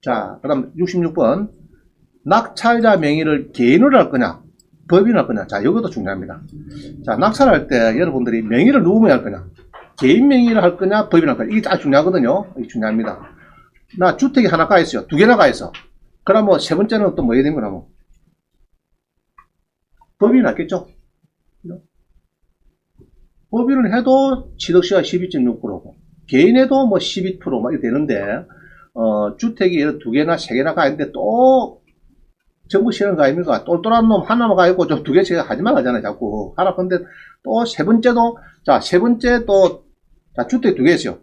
자, 그 다음 66번. 낙찰자 명의를 개인으로 할 거냐, 법인으로 할 거냐. 자, 이것도 중요합니다. 자, 낙찰할 때 여러분들이 명의를 누구에 할 거냐, 개인 명의를 할 거냐, 법인으로 할 거냐. 이게 딱 중요하거든요. 이게 중요합니다. 나 주택이 하나 가 있어요. 두 개나 가 있어. 그럼 뭐 세 번째는 또 뭐 해야 되는 거나 뭐. 법인을 하겠죠. 법인을 해도 취득세가 12.6%고, 개인에도 뭐 12% 막 이렇게 되는데, 주택이 두 개나 세 개나 가 있는데 또 정부 시행 가 아닙니까? 똘똘한 놈 하나만 가 있고 좀 두 개씩 하지 말라잖아요. 자꾸 하라. 근데 또 세 번째도, 자, 세 번째 또, 자, 주택 두 개 있어요.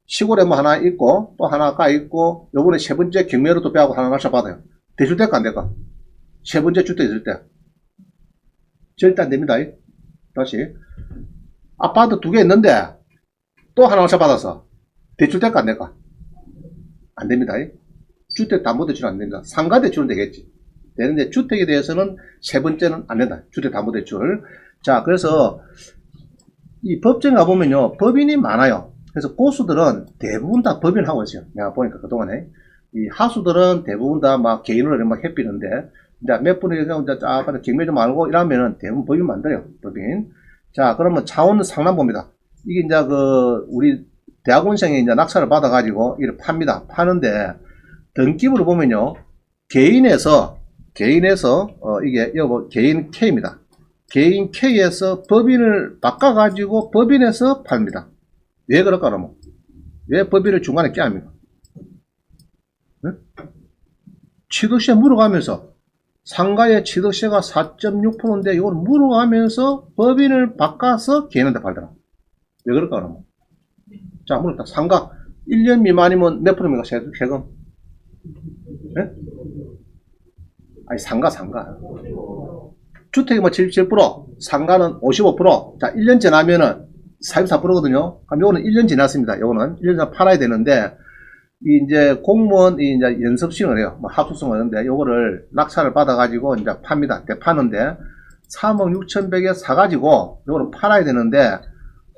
시골에 뭐 하나 있고 또 하나 가 있고, 요번에 세 번째 경매로 또 빼고 하나 낙찰 받아요. 대출될까 안 될까? 세 번째 주택 있을 때 절대 안 됩니다. 다시, 아파트 두 개 있는데 또 하나 낙찰 받아서 대출될까 안 될까? 안 됩니다. 주택담보대출은 안 됩니다. 상가대출은 되겠지. 되는데 주택에 대해서는 세 번째는 안 된다. 주택담보대출. 자, 그래서 이 법정에 가보면요, 법인이 많아요. 그래서 고수들은 대부분 다 법인하고 있어요. 내가 보니까 그동안에. 이 하수들은 대부분 다 막 개인으로 막 해피는데, 이제 몇 분이 이제 경매 좀 알고 이러면은 대부분 법인 만들어요. 법인. 자, 그러면 차원 상담 봅니다. 이게 이제 우리 대학원생이 이제 낙찰을 받아가지고 이를 팝니다. 파는데, 등기부를 보면요, 개인에서 이게 개인 K입니다. 개인 K에서 법인을 바꿔가지고 법인에서 팝니다. 왜 그럴까, 그러면? 왜 법인을 중간에 껴합니까? 네? 취득세 물어가면서, 상가의 취득세가 4.6%인데 이걸 물어가면서 법인을 바꿔서 개인한테 팔더라. 왜 그럴까, 그러면? 자, 물었다. 상가 1년 미만이면 몇 프로입니까, 세금? 네? 아니, 상가. 주택이 뭐 77%, 상가는 55%. 자, 1년 지나면은 44%거든요. 그럼 요거는 1년 지났습니다. 요거는 1년 지나 팔아야 되는데, 이제 공무원이 이제 연습생을 해요. 뭐 합숙생을 하는데, 요거를 낙찰을 받아가지고 이제 팝니다. 파는데, 3억 6,100에 사가지고, 요거를 팔아야 되는데,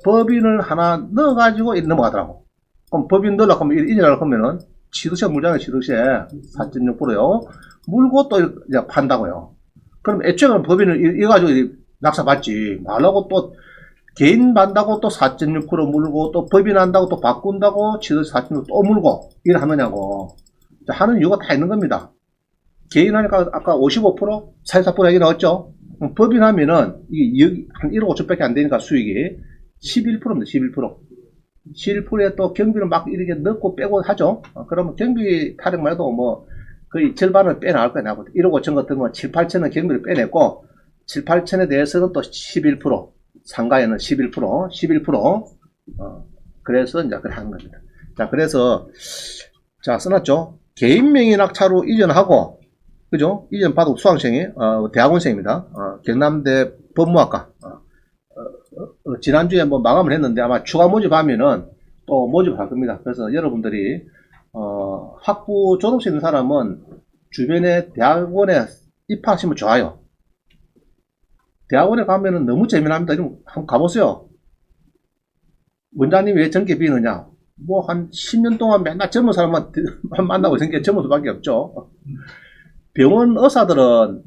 법인을 하나 넣어가지고 넘어가더라고. 그럼 법인 넣으려고 하면, 1년을 하면은, 취득세 물잖아요. 취득세 4.6%요. 물고 또 이제 판다고요. 그럼 애초에 법인을 이가지고 낙찰 받지 말라고, 또 개인 받는다고 또 4.6% 물고, 또 법인 한다고 또 바꾼다고 취득세 4.6% 또 물고 이래 하느냐고. 하는 이유가 다 있는 겁니다. 개인 하니까 아까 55%, 44% 얘기 나왔죠. 법인 하면은 이게 한 1억 5천밖에 안 되니까 수익이 11%입니다. 11%. 11%에 또 경비를 막 이렇게 넣고 빼고 하죠. 그러면 경비 타령만 해도 뭐 거의 절반을 빼나갈 거야. 1억 5천 같은 건 7, 8천은 경비를 빼냈고, 7, 8천에 대해서는 또 11%, 상가에는 11%. 그래서 이제 그렇게 하는 겁니다. 자, 그래서, 자, 써놨죠. 개인 명의 낙찰로 이전하고, 그죠? 이전 받은 수강생이, 대학원생입니다. 경남대 법무학과. 지난주에 뭐 마감을 했는데 아마 추가 모집하면은 또 모집을 할 겁니다. 그래서 여러분들이 학부 졸업생 있는 사람은 주변에 대학원에 입학하시면 좋아요. 대학원에 가면은 너무 재미납니다. 한번 가보세요. 원장님이 왜 전기 비느냐? 뭐 한 10년 동안 맨날 젊은 사람만 만나고 있는 게 젊은 수밖에 없죠. 병원 의사들은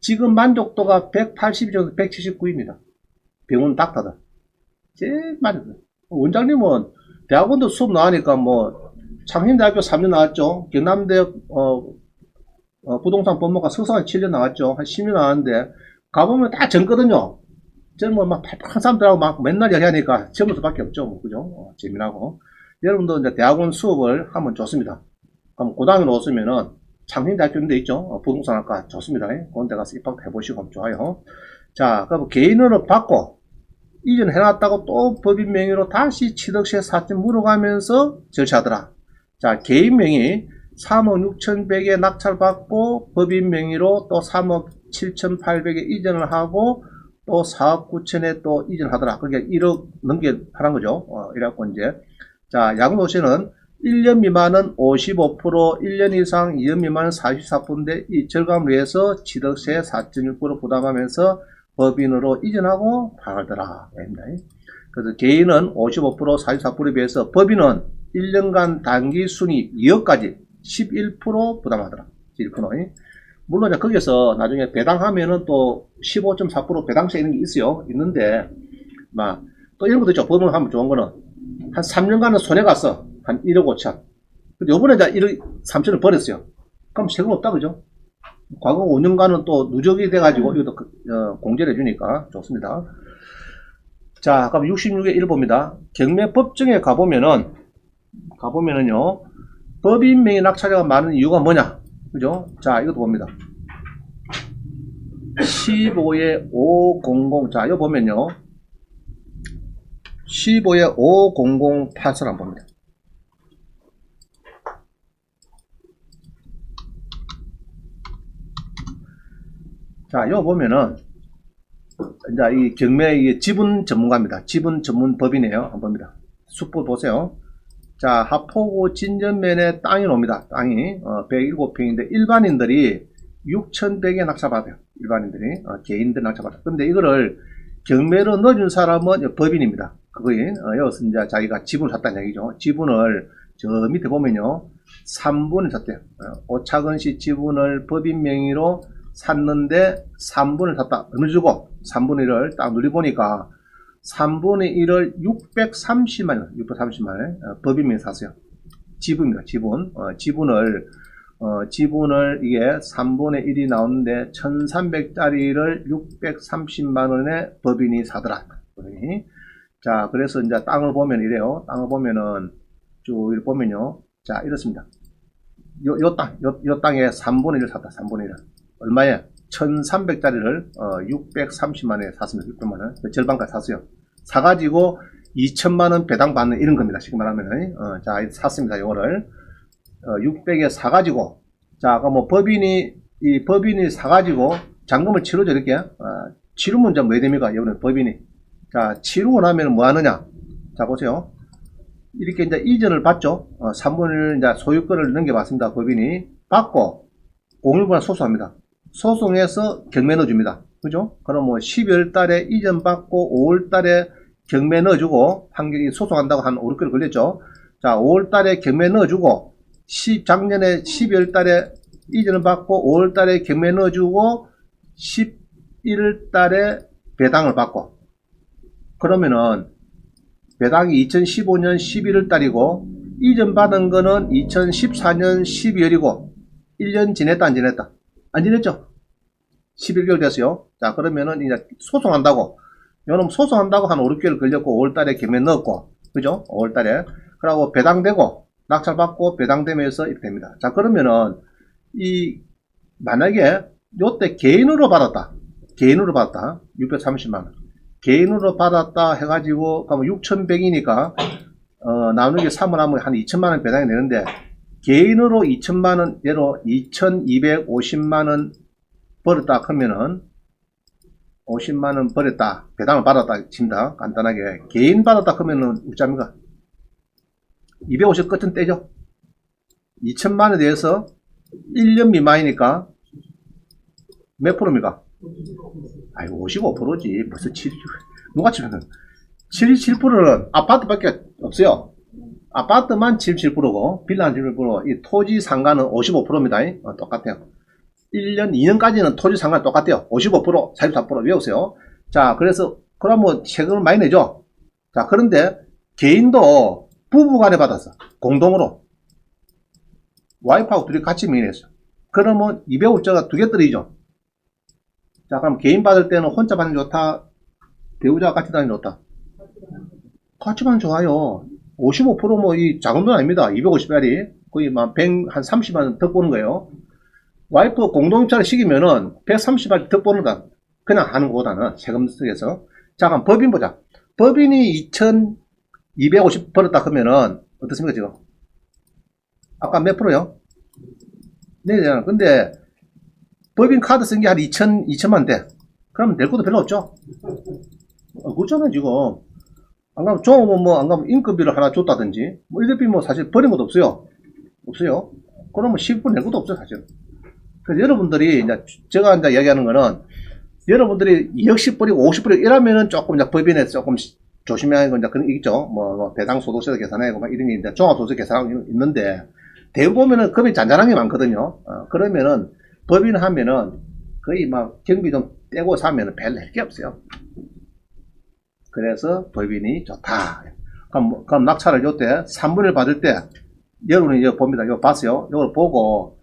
지금 만족도가 180 정도 179입니다. 병원 닥터들. 제일 만족도. 원장님은 대학원도 수업 나가니까 뭐 창신대학교 3년 나왔죠. 경남대 부동산 법무과 석사관 7년 나왔죠. 한 10년 나왔는데 가보면 다 젊거든요. 젊은 막 팔팔한 사람들하고 막 맨날 얘기하니까 젊은 수밖에 없죠. 뭐, 그죠? 재미나고. 여러분도 이제 대학원 수업을 하면 좋습니다. 그럼 고등학교 오시면은 창신대학교 있는 데 있죠. 부동산학과 좋습니다. 그런 데 가서 입학해보시고 좋아요. 자, 그럼 개인으로 받고 이전해놨다고 또 법인 명의로 다시 취득세 4점 물어가면서 절차하더라. 자, 개인 명의 3억 6,100에 낙찰받고 법인 명의로 또 3억 7,800에 이전을 하고 또 4억 9천에 또 이전하더라. 그러니까 1억 넘게 하는 거죠. 이래갖고 이제, 자, 양도세는 1년 미만은 55%, 1년 이상 2년 미만은 44%인데 이 절감을 위해서 취득세 4.6% 부담하면서 법인으로 이전하고 팔더라. 그래서 개인은 55%, 44%에 비해서 법인은 1년간 단기 순이익 2억까지 11% 부담하더라. 11%. 물론 거기서 나중에 배당하면은 또 15.4% 배당세 이런 게 있어요. 있는데, 막, 또 이런 것도 있죠. 법을 하면 좋은 거는. 한 3년간은 손해 갔어. 한 1억 5천. 근데 요번에 이제 1억 3천을 버렸어요. 그럼 세금 없다, 그죠? 과거 5년간은 또 누적이 돼가지고 이것도 공제를 해주니까 좋습니다. 자, 그럼 66의 1 봅니다. 경매법정에 가보면은요, 법인명의 낙찰자가 많은 이유가 뭐냐? 그죠? 자, 이것도 봅니다. 15의 500. 자, 이거 보면요. 15의 5008을 한번 봅니다. 자, 이거 보면은, 이제 이 경매 지분 전문가입니다. 지분 전문 법인이에요. 한번 봅니다. 숙부 보세요. 자, 하포구 진전면에 땅이 옵니다. 땅이 107평인데 일반인들이 6,100에 낙찰받아요. 일반인들이 개인들 낙찰받아요. 근데 이거를 경매로 넣어준 사람은 법인입니다. 그거인 여기서 이제 자기가 지분을 샀다는 얘기죠. 지분을 저 밑에 보면요, 3분을 샀대요. 오차건시 지분을 법인 명의로 샀는데 3분을 샀다. 어느 주고 3분의 1을 딱 누려보니까 3분의 1을 630만원 법인 명의 샀어요. 지분입니다. 지분. 지분을 이게 3분의 1이 나오는데 1300짜리를 630만원에 법인이 사더라. 자, 그래서 이제 땅을 보면 이래요. 땅을 보면은 쭉 이렇게 보면요. 자, 이렇습니다. 요 땅에 3분의 1을 샀다. 3분의 1을. 얼마에? 1300짜리를 630만원에 샀습니다. 600만원. 절반까지 샀어요. 사가지고 2000만원 배당 받는 이런 겁니다. 지금 말하면. 자, 샀습니다. 요거를. 600에 사가지고. 자, 뭐 법인이 사가지고 잔금을 치르죠. 이렇게. 치르면 이제 뭐 됩니까? 이번에 법인이. 자, 치르고 나면 뭐 하느냐? 자, 보세요. 이렇게 이제 이전을 받죠. 3분의 1 이제 소유권을 넘겨받습니다. 법인이. 받고, 공유권을 소송합니다. 소송해서 경매 넣어줍니다. 그죠? 그럼 뭐 12월 달에 이전 받고 5월 달에 경매 넣어주고, 판결이 소송한다고 한 5, 6개월 걸렸죠. 자, 5월 달에 경매 넣어주고, 작년에 12월 달에 이전을 받고, 5월 달에 경매 넣어주고, 11월 달에 배당을 받고, 그러면은, 배당이 2015년 11월 달이고, 이전 받은 거는 2014년 12월이고, 1년 지냈다, 안 지냈다? 안 지냈죠? 11개월 됐어요. 자, 그러면은 이제 소송한다고. 요놈 소송한다고 한 5, 6개월 걸렸고, 5월 달에 경매 넣었고, 그죠? 5월 달에. 그러고 배당되고, 낙찰받고, 배당되면서 이렇게 됩니다. 자, 그러면은, 만약에, 요때 개인으로 받았다. 630만원. 개인으로 받았다 해가지고, 그러면 6,100이니까, 나누기 3을 하면 한 2천만원 배당이 되는데, 개인으로 2천만원, 예로 2,250만원 벌었다 하면은, 50만원 벌었다, 배당을 받았다 칩니다. 간단하게. 개인 받았다 하면은, 웃자입니까? 250 끝은 떼죠. 2천만원에 대해서 1년 미만이니까, 몇 프로입니까? 아이고, 55%지. 벌써 7, 누가 치면 77%는 아파트밖에 없어요. 아파트만 77%고, 빌라는 77%, 이 토지 상가는 55%입니다. 똑같아요. 1년, 2년까지는 토지 상가 똑같아요. 55%, 44% 외우세요. 자, 그래서, 그러면 세금을 많이 내죠. 자, 그런데, 개인도 부부간에 받았어. 공동으로. 와이프하고 둘이 같이 명의했어. 그러면 250자가 두 개 떨어지죠. 자, 그럼 개인 받을 때는 혼자 받는 게 좋다? 배우자가 같이 다니는 게 좋다? 같이 받는 좋아요. 55% 뭐 이 작은 돈 아닙니다. 250짜리 거의 막 100, 한 30만 더 보는 거예요. 와이프 공동입찰을 시키면은 130만 더 보는 거 그냥 하는 것보다는 세금 쓰게서. 자, 그럼 법인 보자. 법인이 2,250 벌었다 하면은 어떻습니까 지금? 아까 몇 프로요? 네, 근데 법인 카드 쓴 게 한 2천만 대. 그럼 낼 것도 별로 없죠? 그렇잖아요 지금. 안 가면 종업원 안 가면 인건비를 하나 줬다든지 뭐 이래비 뭐 사실 버린 것도 없어요. 그러면 10분 낼 것도 없어요 사실. 그래서 여러분들이 이제 제가 이제 이야기하는 거는 여러분들이 2억씩 버리고 50 버리고 이러면은 조금 이제 법인에 조금 조심해야 하는 건 이제 그런 게 있죠. 뭐 배당 소득세 계산하고 막 이런 게 이제 종합소득세 계산하고 있는데 대부분 보면은 금이 잔잔한 게 많거든요. 그러면은 법인 하면은 거의 막 경비 좀 떼고 사면은 별로 할 게 없어요. 그래서 법인이 좋다. 그럼 낙찰을 요때 3분의 1 받을 때 여러분이 이거 봅니다. 이거 봤어요? 이걸 보고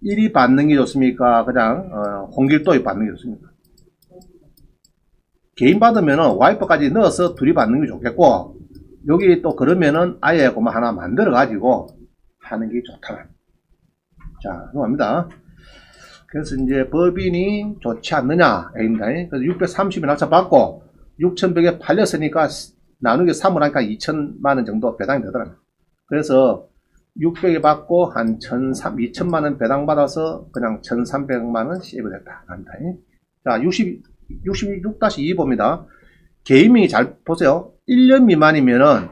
1이 받는 게 좋습니까? 그냥 홍길동이 받는 게 좋습니까? 개인 받으면은 와이퍼까지 넣어서 둘이 받는 게 좋겠고, 여기 또 그러면은 아예 그만 하나 만들어 가지고 하는 게 좋다. 자, 넘어갑니다. 그래서 이제 법인이 좋지 않느냐 입니다. 그래서 630에 낙찰 받고 6,100에 팔렸으니까 나누기 3을 하니까 2천만원 정도 배당이 되더라고요. 그래서 600에 받고 한 2천만원 배당 받아서 그냥 1,300만원 세이브 됐다. 자, 66-2 봅니다. 개인명의 잘 보세요. 1년 미만이면은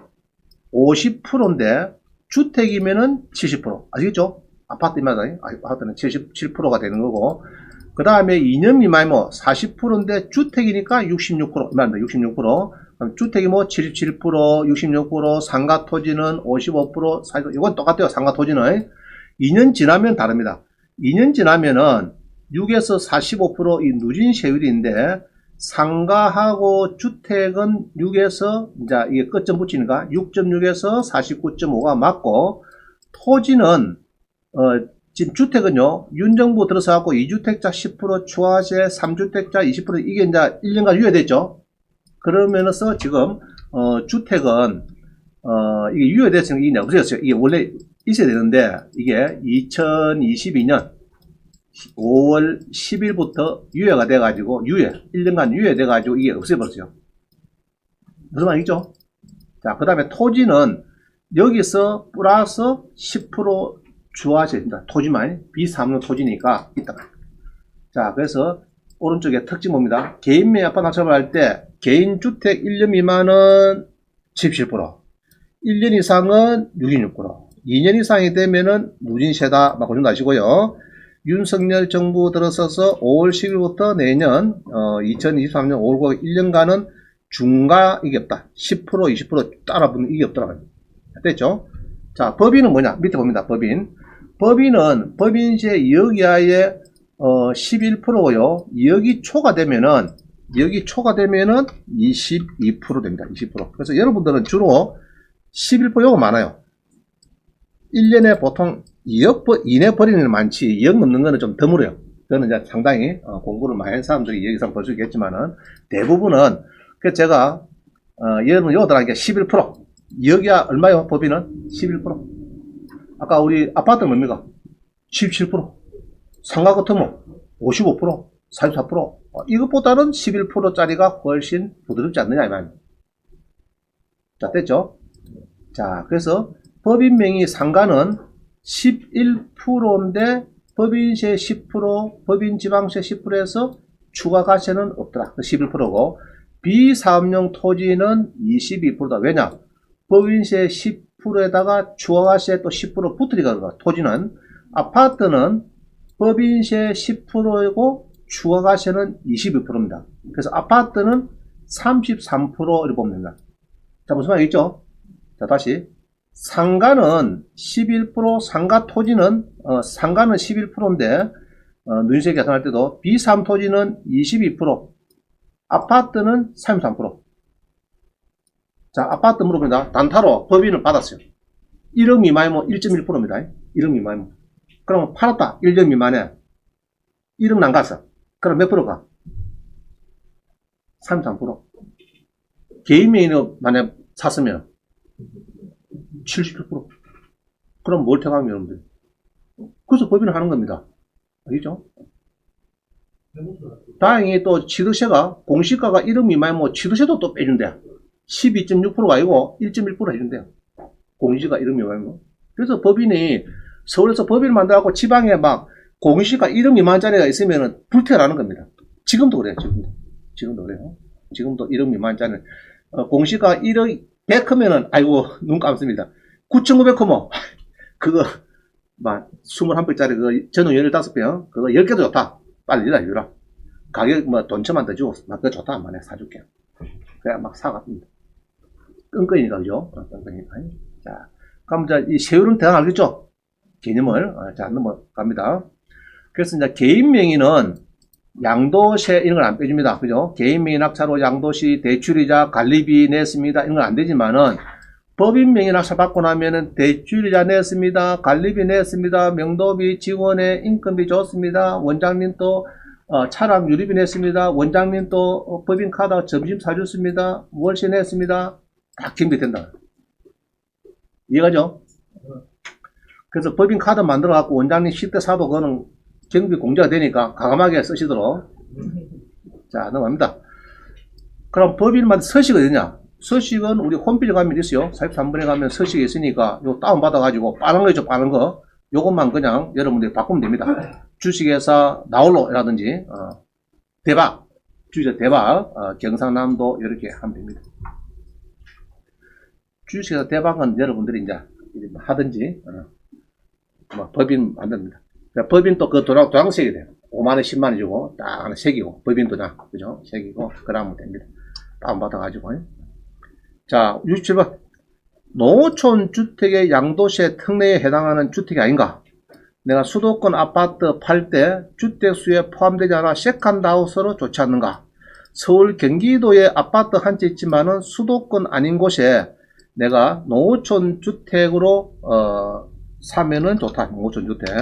50%인데 주택이면은 70%. 아시겠죠? 아파트마다 아파트는 77%가 되는 거고, 그 다음에 2년 미만이면 40%인데 주택이니까 66%, 맞습니다. 66%. 그럼 주택이 뭐 77%, 66%, 상가 토지는 55%, 이건 똑같아요. 상가 토지는. 2년 지나면 다릅니다. 2년 지나면은 6에서 45%이 누진 세율인데, 상가하고 주택은 6에서, 이제 이게 끝점 붙이니까 6.6에서 49.5가 맞고, 토지는, 지금 주택은요, 윤정부 들어서 갖고 2주택자 10%, 추가세 3주택자 20%, 이게 이제 1년간 유예됐죠? 그러면서 지금, 주택은, 이게 유예됐으면 이게 없어졌어요. 이게 원래 있어야 되는데, 이게 2022년 5월 10일부터 유예가 돼가지고, 1년간 유예돼가지고 이게 없애버렸어요. 무슨 말이죠? 자, 그 다음에 토지는 여기서 플러스 10% 주화세입니다. 토지만, 비사업용 토지니까 있다. 자, 그래서 오른쪽에 특징 봅니다. 개인 매매 아파트 낙찰을 할 때, 개인 주택 1년 미만은 77%, 1년 이상은 66%, 2년 이상이 되면은 누진세다, 막 그런 거 아시고요. 윤석열 정부 들어서서 5월 10일부터 내년 2023년 5월 9일 1년간은 중과 이게 없다. 10%, 20% 따라붙는 이게 없더라고요. 됐죠? 자, 법인은 뭐냐? 밑에 봅니다. 법인은 법인세 2억 이하의 11%고요. 2억이 초과되면은 22% 됩니다. 20%. 그래서 여러분들은 주로 11% 요거 많아요. 1년에 보통 2억 이내 버리는 많지 2억 넘는 거는 좀 드물어요. 그거는 이제 상당히 공부를 많이 한 사람들이 여기서 볼 수 있겠지만은, 대부분은 그래서 제가 여러분 요들한테 11%, 2억이야 얼마요? 법인은 11%. 아까 우리 아파트는 뭡니까? 17%. 상가 같으면 55%, 44%. 이것보다는 11%짜리가 훨씬 부드럽지 않느냐 이 말입니다. 자, 됐죠? 자, 그래서 법인 명의 상가는 11%인데 법인세 10%, 법인 지방세 10%에서 추가 과세는 없더라. 11%고 비사업용 토지는 22%다. 왜냐? 법인세 10%에다가 추가 과세 또 10% 붙으니까 토지는. 아파트는 법인세 10%이고 추가 과세는 22%입니다. 그래서 아파트는 33%를 보면 됩니다. 자, 무슨 말이겠죠? 자, 다시. 상가는 11%, 상가 토지는, 상가는 11%인데, 누진세 계산할 때도 비사업 토지는 22%, 아파트는 33%. 자, 아파트 물어봅니다. 단타로 법인을 받았어요. 1억 미만이면 1.1%입니다. 1억 미만이면. 그럼 팔았다. 1년 미만에. 1억 남갔어. 그럼 몇 프로가? 33%. 개인 명의로 만약 샀으면 77%. 그럼 뭘 택하면 여러분들? 그래서 법인을 하는 겁니다. 알겠죠? 다행히 또 취득세가, 공시가가 1억 미만이면 취득세도 또 빼준대. 12.6%가 아니고 1.1% 해준대요. 공시가 1억 미만이면. 그래서 법인이 서울에서 법인을 만들어갖고 지방에 막 공시가 1억 미만짜리가 있으면 불태라는 겁니다. 지금도 그래요. 지금도 그래요. 지금도 1억 미만짜리. 공시가 1억 100 크면은 아이고 눈 감습니다. 9,900 크면 그거 막 21배짜리 그 전후 15병 그거 10개도 좋다. 빨리 일어나. 가격 뭐 돈처만 더 주고 막 그거 좋다. 만약 사줄게. 그래 막 사갔습니다. 끈끈이니까 그죠? 끈끈이니까. 자, 그럼 이 세율은 대강 알겠죠? 개념을. 자, 넘어갑니다. 그래서 이제 개인 명의는 양도세 이런 걸 안 빼줍니다. 그죠? 개인 명의 낙찰로 양도시, 대출이자, 관리비 냈습니다. 이런 건 안 되지만은 법인 명의 낙찰 받고 나면은 대출이자 냈습니다. 관리비 냈습니다. 명도비, 직원의 인건비 줬습니다. 원장님 또 차량 유리비 냈습니다. 원장님 또 법인 카드 점심 사줬습니다. 월세 냈습니다. 다 경비된다. 이해가죠? 그래서 법인 카드 만들어 갖고 원장님 10대 사도 그거는 경비 공제가 되니까 과감하게 쓰시도록. 자, 넘어갑니다. 그럼 법인만 서식이 어디냐? 서식은 우리 홈페이지 가면 있어요. 43번에 가면 서식이 있으니까 요 다운받아가지고 빠른 거 있죠, 빠른 거. 요것만 그냥 여러분들이 바꾸면 됩니다. 주식회사 나홀로라든지, 대박, 주식회사 대박, 경상남도 이렇게 하면 됩니다. 주식회사 대박은 여러분들이 이제 하든지, 법인 만듭니다. 법인 또 그 도장 새겨야 돼요. 5만원, 10만원 주고, 딱 하나 새기고, 법인 도장, 그죠? 새기고, 그러면 됩니다. 다운받아가지고. 자, 67번. 농어촌 주택의 양도세 특례에 해당하는 주택이 아닌가? 내가 수도권 아파트 팔 때 주택수에 포함되지 않아 세컨드하우스로 좋지 않는가? 서울 경기도에 아파트 한 채 있지만은 수도권 아닌 곳에 내가 농어촌 주택으로, 사면은 좋다. 농어촌 주택.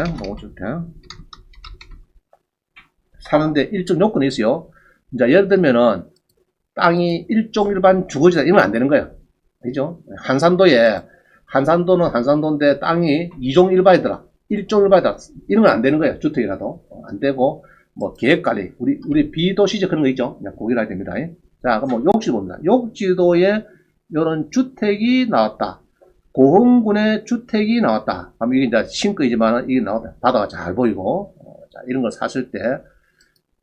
사는데 일정 요건이 있어요. 이제 예를 들면은 땅이 일종 일반 주거지다 이러면 안 되는 거예요. 그죠? 한산도는 한산도인데 땅이 이종 일반이더라. 일종 일반이다. 이런 건 안 되는 거예요. 주택이라도. 안 되고, 뭐, 계획관리. 우리 비도시적 그런 거 있죠? 그냥 고기라 됩니다. 자, 그럼 뭐, 욕지도 봅니다. 욕지도에 이런 주택이 나왔다. 고흥군의 주택이 나왔다. 그럼 이게 이제 신거이지만 이게 나왔다. 바다가 잘 보이고, 자, 이런 걸 샀을 때,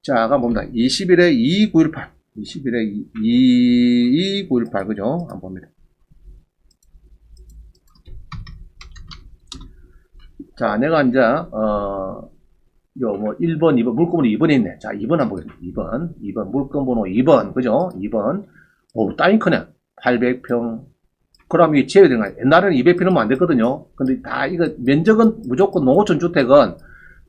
자, 그럼 봅니다. 20일에 2918. 20일에 2918, 그죠? 한번 봅니다. 자, 내가 이제, 뭐, 1번, 2번, 물건번호 2번에 있네. 자, 2번 한번 보겠습니다. 2번, 물건번호 2번, 그죠? 2번. 오, 땅이 크네. 800평. 그럼 이게 제외되는 거야. 옛날에는 200평은 안 됐거든요. 근데 다 이거, 면적은 무조건 농어촌 주택은,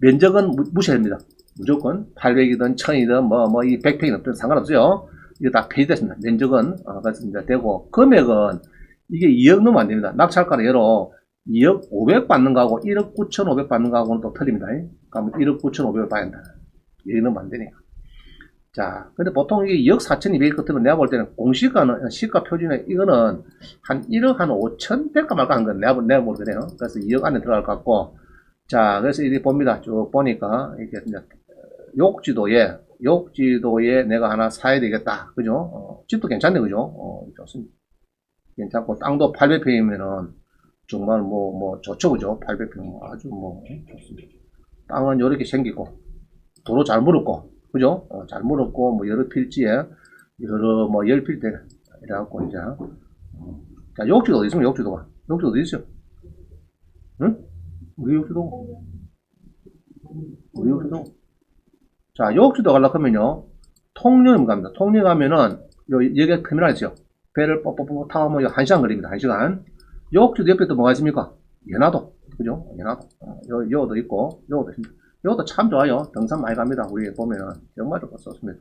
면적은 무시됩니다. 무조건 800이든 1000이든 이 100평이든 상관없어요. 이거 다 폐지됐습니다. 면적은 그래서 이제 되고 금액은 이게 2억 넘으면 안 됩니다. 낙찰가는 예로 2억 500 받는 거하고 1억 9,500 받는 거하고는 또 틀립니다. 그러면 1억 9,500을 봐야 한다. 2억 넘으면 안 되니까. 자, 근데 보통 이게 2억 4,200 같은 건 내가 볼 때는 공시가는 시가 표준에 이거는 한 1억 한 5천 될까 말까 한 건 내가 모르겠네요. 그래서 2억 안에 들어갈 것 같고. 자, 그래서 이렇게 봅니다. 쭉 보니까 이렇게 욕지도에 내가 하나 사야 되겠다. 그죠? 집도 괜찮네. 그죠? 좋습니다. 괜찮고, 땅도 800평이면은, 정말 좋죠. 그죠? 800평. 아주 좋습니다. 땅은 이렇게 생기고, 도로 잘 물었고, 그죠? 잘 물었고, 여러 필지에, 여러, 10필대, 이래갖고, 이제, 자, 욕지도 어디 있습니까? 욕지도 어디 있어요? 응? 우리 욕지도? 자, 욕지도 가려고 하면요, 통영 갑니다. 통영 가면은, 여기가 터미널 있어요. 배를 뻑뻑뻑 타면 1시간 걸립니다. 1시간. 욕지도 옆에 또 뭐가 있습니까? 연화도. 그죠? 연화도. 요도 있고, 요도 있습니다. 요도 참 좋아요. 등산 많이 갑니다. 우리 보면은. 정말 좋습니다.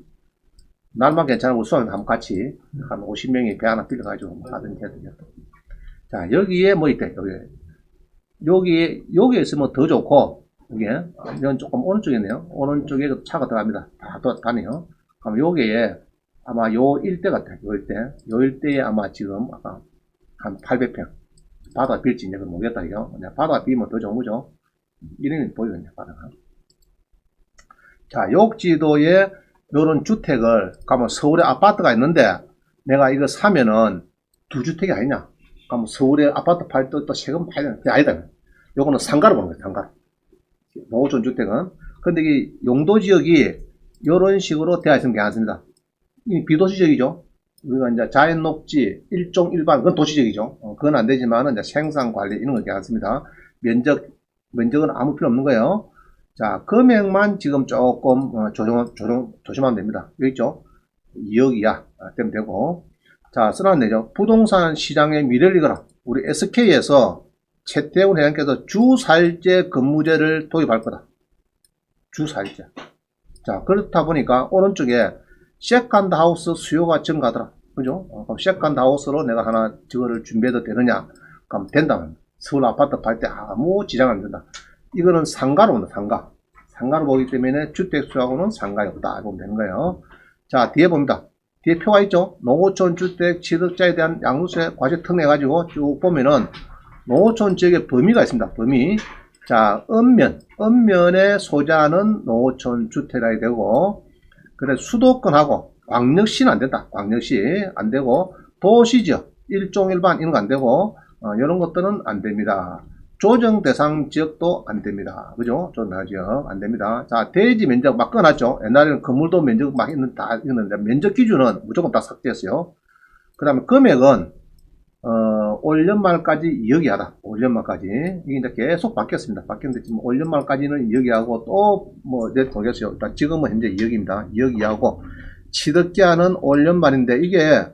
날만 괜찮고 수학을 한번 같이, 한 50명이 배 하나 빌려가지고 하든지 해도. 자, 여기에 뭐 있대, 여기에 있으면 더 좋고, 이게, 이건 조금 오른쪽이네요. 오른쪽에 차가 들어갑니다. 다 다녀요. 그럼 여기에 아마 요 일대 같아요. 요 일대에 아마 지금 아까 한 800평. 바다 빌지 이제 모르겠다, 이거. 바다 비면 더 좋은 거죠. 이름이 보이거든요, 바다가. 자, 욕지도에 요런 주택을 가면 서울에 아파트가 있는데 내가 이거 사면은 두 주택이 아니냐. 그럼 서울에 아파트 팔 때 또 세금 파야 되는 게 아니다. 요거는 상가로 보는 거예요, 상가. 농어촌 주택은. 근데 이 용도 지역이 이런 식으로 되어 있으면 괜찮습니다. 이 비도시적이죠. 우리가 이제 자연 녹지, 일종 일반, 그건 도시적이죠. 그건 안 되지만은 이제 생산 관리 이런 건 괜찮습니다. 면적은 아무 필요 없는 거예요. 자, 금액만 지금 조금 조심하면 됩니다. 여기 있죠? 2억 이하 되면 되고. 자, 써놨네요. 부동산 시장의 미래를 이거라. 우리 SK에서 최태원 회장께서 주 4일제 근무제를 도입할 거다. 주 4일제. 자, 그렇다 보니까 오른쪽에 세컨드 하우스 수요가 증가하더라. 그죠? 그럼 세컨드 하우스로 내가 하나 저거를 준비해도 되느냐? 그럼 된다면 서울 아파트 팔 때 아무 지장 안 된다. 이거는 상가로 온다. 상가. 상가로 보기 때문에 주택수하고는 상관이 없다. 보면 되는 거예요. 자, 뒤에 봅니다. 뒤에 표가 있죠? 농어촌 주택 취득자에 대한 양도세 과세 특례해가지고 쭉 보면은 농어촌 지역의 범위가 있습니다. 범위. 자, 읍면에 소재하는 농어촌 주택이 되고, 그래, 수도권하고 광역시는 안 된다. 광역시 안 되고, 도시지역, 일종일반 이런 거 안 되고, 이런 것들은 안 됩니다. 조정 대상 지역도 안 됩니다. 그죠? 조정 대상 지역 안 됩니다. 자, 대지 면적 막 꺼놨죠. 옛날에는 건물도 면적 막 있는데, 면적 기준은 무조건 다 삭제했어요. 그 다음에 금액은, 올 연말까지 2억 이하다. 올 연말까지. 이게 이제 계속 바뀌었습니다. 바뀌었는데, 지금 올 연말까지는 2억 이하고, 또, 이제 모르겠어요. 일단 지금은 현재 2억입니다. 2억 이하고, 취득기한은 올 연말인데, 이게,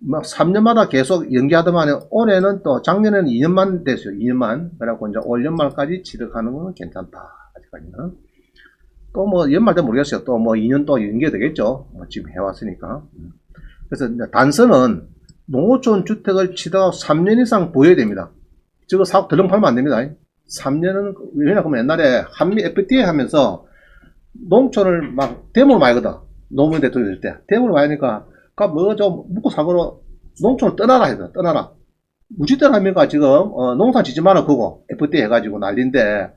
막 3년마다 계속 연기하더만 올해는 또 작년에는 2년만 됐어요. 2년만. 그래갖고 이제 올 연말까지 취득하는 건 괜찮다. 아직까지는. 또 뭐 연말 때 모르겠어요. 또 뭐 2년 또 연기가 되겠죠. 지금 해왔으니까. 그래서 이제 단서는 농어촌 주택을 취득하고 3년 이상 보여야 됩니다. 저거 사고 덜렁 팔면 안 됩니다. 3년은, 왜냐면 옛날에 한미 FTA 하면서 농촌을 막 데모를 많이 하거든. 노무현 대통령 때. 데모를 많이 하니까 뭐 좀 묵고 사고로 농촌을 떠나라 해서 떠나라. 무지대로 합니까 지금 농사 짓지 마라 그거 FTA 해가지고 난리인데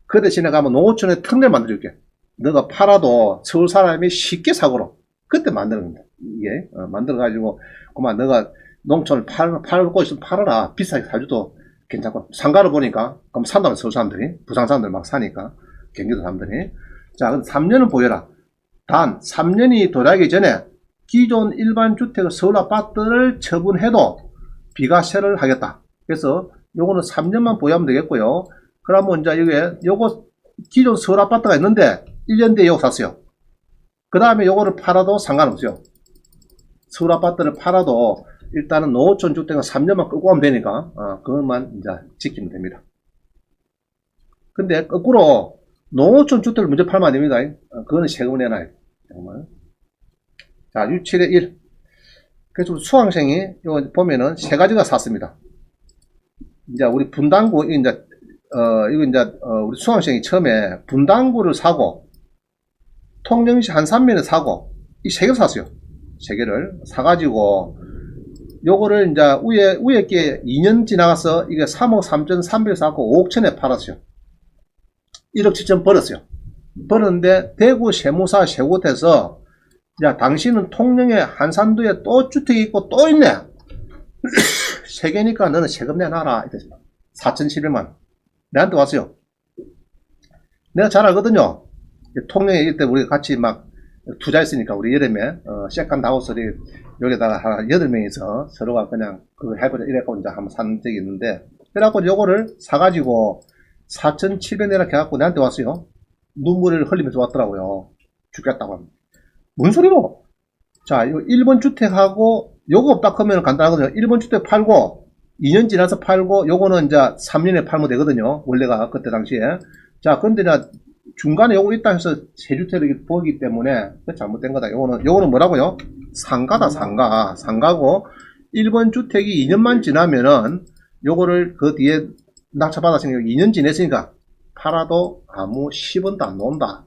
그 대신에 가면 농어촌에 특례 만들어줄게. 너가 팔아도 서울 사람이 쉽게 사고로 그때 만드는 겁니다. 이게 만들어가지고 그만 너가 농촌을 팔고 있으면 팔아라. 비싸게 사줘도 괜찮고 상가를 보니까 그럼 산다면 서울 사람들이 부산 사람들 막 사니까 경기도 사람들이 자 그럼 3년은 보여라. 단 3년이 도래하기 전에 기존 일반 주택 서울 아파트를 처분해도 비과세를 하겠다. 그래서 요거는 3년만 보유하면 되겠고요. 그러면 이제 여기에 요거 기존 서울 아파트가 있는데 1년 뒤에 요거 샀어요. 그 다음에 요거를 팔아도 상관없어요. 서울 아파트를 팔아도 일단은 농어촌 주택은 3년만 끌고 가면 되니까 그것만 이제 지키면 됩니다. 근데 거꾸로 농어촌 주택을 먼저 팔면 안 됩니다. 그거는 세금을 내놔요. 정말. 자, 67의 1. 그래서 우리 수강생이 이거 보면은 세 가지가 샀습니다. 이제 우리 분당구, 이거 이제, 우리 수강생이 처음에 분당구를 사고, 통영시 한산면을 사고, 이 세 개를 샀어요. 세 개를 사가지고, 요거를 이제 위에 게 2년 지나가서 이게 3억 3,300에 사고 5억 천에 팔았어요. 1억 7천 벌었어요. 벌었는데, 대구 세무사 세곳에서 야, 당신은 통영에 한산도에 또 주택이 있고 또 있네. 세 개니까 너는 세금 내놔라. 4,700만. 내한테 왔어요. 내가 잘 알거든요. 통영에 이때 우리가 같이 막 투자했으니까 우리 여름에 세컨드 하우스를 여기다가 한 8명이서 서로가 그냥 그거 해보자 이래갖고 이제 한번 산 적이 있는데 그래갖고 요거를 사가지고 4,700 내라 해갖고 내한테 왔어요. 눈물을 흘리면서 왔더라고요. 죽겠다고 합니다. 뭔 소리고? 자, 이거 1번 주택하고 요거 없다 하면 간단하거든요. 1번 주택 팔고 2년 지나서 팔고 요거는 이제 3년에 팔면 되거든요. 원래가 그때 당시에. 자, 근데 중간에 요거 있다 해서 세주택을 보기 때문에 잘못된 거다. 요거는 뭐라고요? 상가다, 상가. 상가고 1번 주택이 2년만 지나면은 요거를 그 뒤에 낙찰받았으니까 2년 지냈으니까 팔아도 아무 10원도 안 나온다.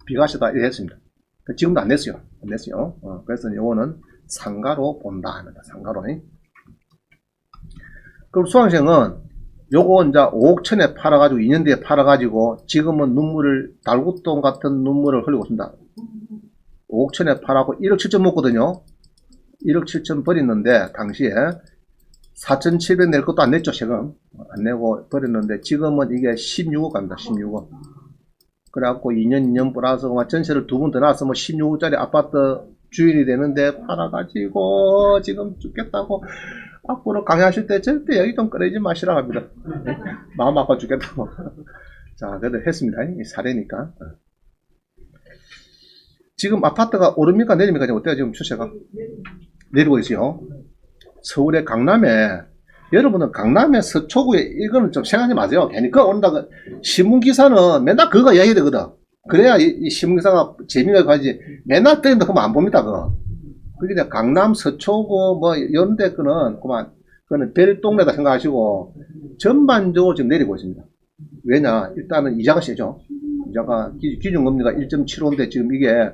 비과세다 이렇게 했습니다. 지금도 안 냈어요. 안 냈어요. 그래서 요거는 상가로 본다. 상가로. 그럼 수강생은 요거 이제 5억 천에 팔아가지고 2년 뒤에 팔아가지고 지금은 눈물을 달구똥 같은 눈물을 흘리고 있습니다. 5억 천에 팔아고 1억 7천 먹거든요. 1억 7천 버렸는데 당시에 4,700 낼 것도 안 냈죠. 세금 안 내고 버렸는데 지금은 이게 16억 갑니다. 16억. 그래갖고 2년 플러스 전세를 2번 더 나왔으면 16억짜리 아파트 주인이 되는데 팔아가지고 지금 죽겠다고 앞으로 강의하실 때 절대 여기 좀 꺼내지 마시라고 합니다. 마음 아파 죽겠다고. 자, 그래도 했습니다. 이 사례니까. 지금 아파트가 오릅니까 내립니까? 어때요 지금 추세가? 내리고 있어요. 서울의 강남에 여러분은 강남의 서초구에 이거는 좀 생각하지 마세요. 괜히 그거 온다고 신문기사는 맨날 그거 이야기 되거든. 그래야 이 신문기사가 재미가 가지. 맨날 때린다 그러면 안 봅니다. 그거. 그게 강남 서초구 뭐 연대 거는 그만 그거는 별동네다 생각하시고 전반적으로 지금 내리고 있습니다. 왜냐? 일단은 이자가 세죠. 이자가 기준금리가 1.75인데 지금 이게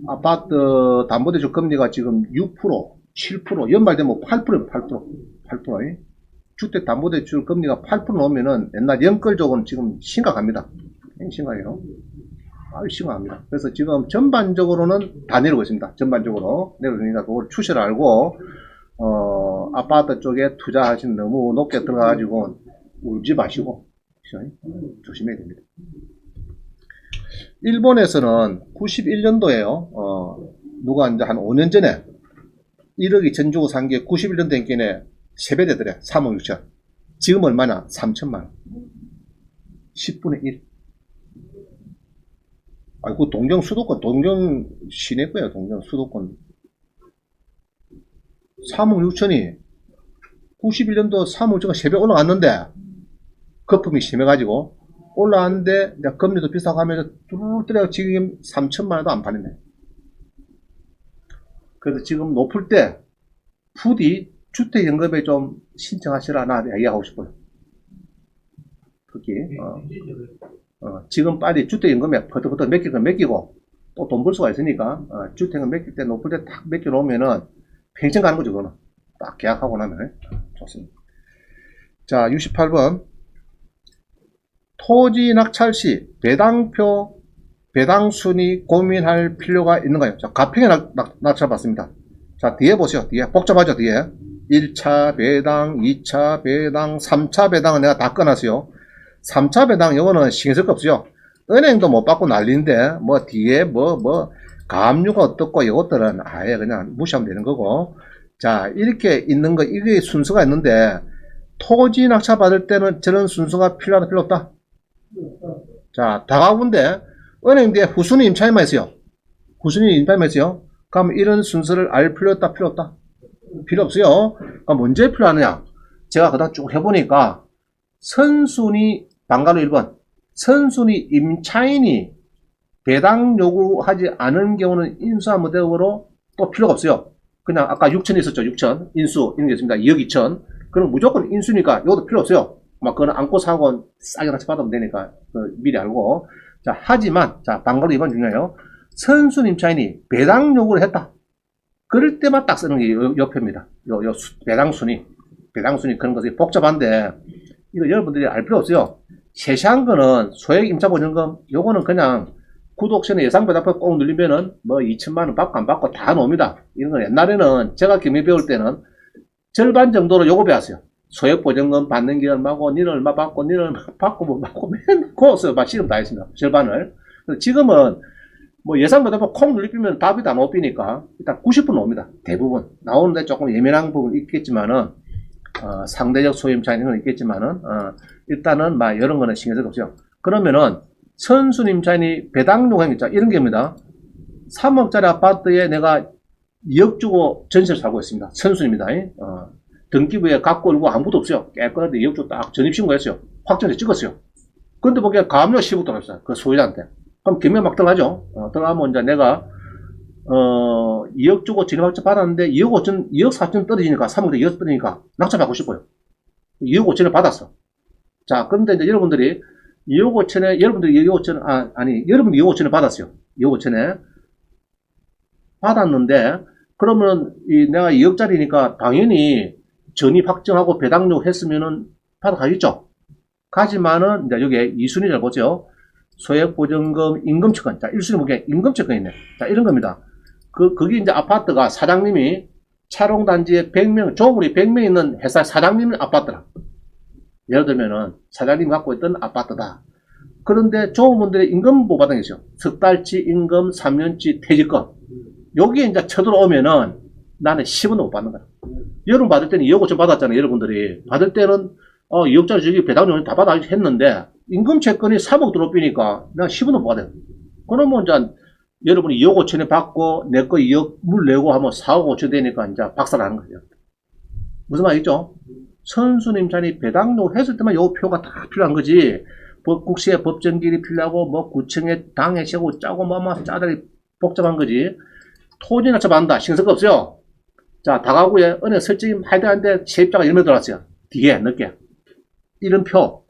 아파트 담보대출 금리가 지금 6%, 7%, 연말되면 8%, 8%. 주택담보대출 금리가 8% 넘으면은 옛날 연끌족은 지금 심각합니다. 심각해요. 아주 심각합니다. 그래서 지금 전반적으로는 다 내리고 있습니다. 전반적으로 내려오니까 그걸 추세를 알고 아파트 쪽에 투자하시면 너무 높게 들어가가지고 울지 마시고 조심해야 됩니다. 일본에서는 91년도에요. 누가 이제 한 5년 전에 1억 2천 주고 산 게 91년 된 게네 3배 되더래. 3억 6천. 지금 얼마나? 3천만 원. 10분의 1. 아이고, 동경 수도권, 동경 시내거예요. 동경 수도권. 3억 6천이 91년도 3억 6천가 3배 올라갔는데 거품이 심해가지고 올라왔는데 금리도 비싸고 하면서 뚜루룩 떨어져 지금 3천만 원도 안 팔리네. 그래서 지금 높을 때 부디 주택연금에 좀 신청하시라 나 얘기하고 싶어요. 특히 지금 빨리 주택연금에 퍼뜩퍼뜩 맡기고 또 돈 벌 수가 있으니까 주택은 맡길 때 높을 때 탁 맡겨 놓으면은 평생 가는 거죠. 그거는 딱 계약하고 나면 좋습니다. 자, 68번 토지 낙찰 시 배당표 배당순위 고민할 필요가 있는가요? 자, 가평에 낙찰 받습니다. 자, 뒤에 보세요. 뒤에 복잡하죠. 뒤에 1차 배당, 2차 배당, 3차 배당은 내가 다 꺼놨어요. 3차 배당 이거는 신경 쓸 거 없어요. 은행도 못 받고 난리인데 뭐 뒤에 뭐 가압류가 어떻고 이것들은 아예 그냥 무시하면 되는 거고. 자, 이렇게 있는 거 이게 순서가 있는데 토지 낙찰 받을 때는 저런 순서가 필요하다 필요 없다. 자, 다가구인데 은행 뒤에 후순위 임차인만 있어요. 후순위 임차인만 있어요. 그럼 이런 순서를 알 필요 없다 필요 없다? 필요 없어요. 그럼 언제 필요하느냐? 제가 그다음 쭉 해보니까 선순위 방가로 1번 선순위 임차인이 배당 요구하지 않은 경우는 인수한 모델로 또 필요가 없어요. 그냥 아까 6천 있었죠. 6천 인수 이런 게 있습니다. 2억 2천 그럼 무조건 인수니까 이것도 필요 없어요. 막 그거는 안고 사고 싸게 같이 받으면 되니까 미리 알고. 자, 하지만 자 방가로 2번 중요해요. 선순위 임차인이 배당 요구를 했다. 그럴 때만 딱 쓰는 게 옆입니다. 배당순위 그런 것이 복잡한데 이거 여러분들이 알 필요 없어요. 세세한 거는 소액 임차보증금 요거는 그냥 구독전에 예상배당표 꼭 누르면은 뭐 2천만 원 받고 안 받고 다 나옵니다. 이런 건 옛날에는 제가 경비 배울 때는 절반 정도로 요거 배웠어요. 소액보증금 받는 게 얼마고 니는 얼마 받고 니는 얼마 받고 뭐 받고 맨 고서 막 시름 다 했습니다. 절반을. 지금은 뭐 예상보다 콩 눌리면 답이 다 높이니까 일단 90% 나옵니다. 대부분 나오는데 조금 예민한 부분 있겠지만은 상대적 소임 차이는 있겠지만은 일단은 막 이런 거는 신경 쓸 거 없어요. 그러면은 선순위 임차인이 배당 요구한 게 이런 겁니다. 3억짜리 아파트에 내가 2억 주고 전세를 살고 있습니다. 선순위입니다. 등기부에 갖고 올고 아무것도 없어요. 깨끗한데 2억 주고 딱 전입신고했어요. 확정세 찍었어요. 근데 보기에 가압류 10억 들어갔어요. 그 소유자한테. 그럼 경매 막 들어가죠. 들어가면 이제 내가 2억 주고 진입학자 받았는데 2억 5천, 2억 4천 떨어지니까 3억대 2억 떨어지니까 낙찰 받고 싶어요. 2억 5천을 받았어. 자, 그런데 이제 여러분들이 2억 5천에 여러분들이 2억 5천 여러분들이 2억 5천을 받았어요. 2억 5천에 받았는데 그러면 내가 2억짜리니까 당연히 전입 확정하고 배당 요구했으면은 받아가겠죠. 가지만은 이제 여기에 2순위를 보죠. 소액보증금, 임금채권. 자, 1순위 보기에 임금채권이 있네. 자, 이런 겁니다. 거기 이제 아파트가 사장님이 차롱단지에 100명, 조물이 100명 있는 회사 사장님 아파트라. 예를 들면은 사장님이 갖고 있던 아파트다. 그런데 조물분들이 임금 못 받은 게 있어요. 석 달치 임금, 3년치 퇴직금. 여기에 이제 쳐들어오면은 나는 10원도 못 받는 거야. 여러분 받을 때는 2억 5천 받았잖아요. 여러분들이. 받을 때는 2억짜리 저기 배당료 다 받아 했는데 임금채권이 3억 들어오니까 내가 10원도 못 받아요. 그러면 이제 여러분이 2억 5천에 받고 내 거 2억 물 내고 하면 4억 5천 되니까 이제 박살나는 거죠. 무슨 말이죠? 선수님 자리 배당 요구 했을 때만 요 표가 다 필요한 거지. 국시에 법정기일이 필요하고, 뭐, 구청에 당에 세고 짜고, 뭐, 짜다리 복잡한 거지. 토지나 처분한다. 신경 쓸 거 없어요. 자, 다가구에 은행 설정이 하여튼한데 세입자가 1명 들어왔어요. 뒤에, 늦게. 이런 표,